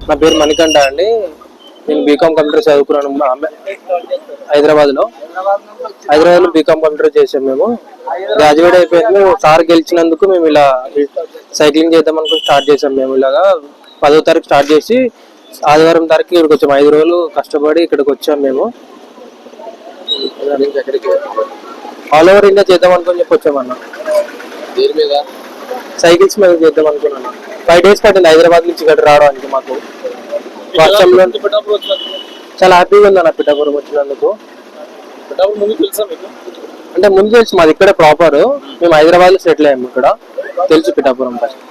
నా పేరు మణికంఠ అండి. నేను బీకామ్ కంప్యూటర్ చదువుకున్నాను హైదరాబాద్లో బీకామ్ కంప్యూటర్ చేసాం. మేము గ్రాడ్యుయేట్ అయిపోయింది. సార్ గెలిచినందుకు మేము ఇలా సైక్లింగ్ చేద్దాం అనుకుని స్టార్ట్ చేసాం. మేము ఇలాగా 10వ తారీఖు స్టార్ట్ చేసి ఆదివారం తారీఖు ఇక్కడికి వచ్చాము. 5 రోజులు కష్టపడి ఇక్కడికి వచ్చాం. మేము ఆల్ ఓవర్ ఇండియా చేద్దాం అనుకుని చెప్పి వచ్చామన్నా. సైకిల్స్ మీద చేద్దాం అనుకున్నాను. 5 days పట్టింది హైదరాబాద్ నుంచి ఇక్కడ రావడానికి. మాకు వర్షంలో చాలా హ్యాపీగా ఉంది అన్న పిఠాపురం వచ్చినందుకు. అంటే ముందు తెలుసు, మాది ఇక్కడే ప్రాపర్. మేము హైదరాబాద్ లో సెటిల్ అయ్యాము. ఇక్కడ తెలుసు పిఠాపురం ఫస్ట్.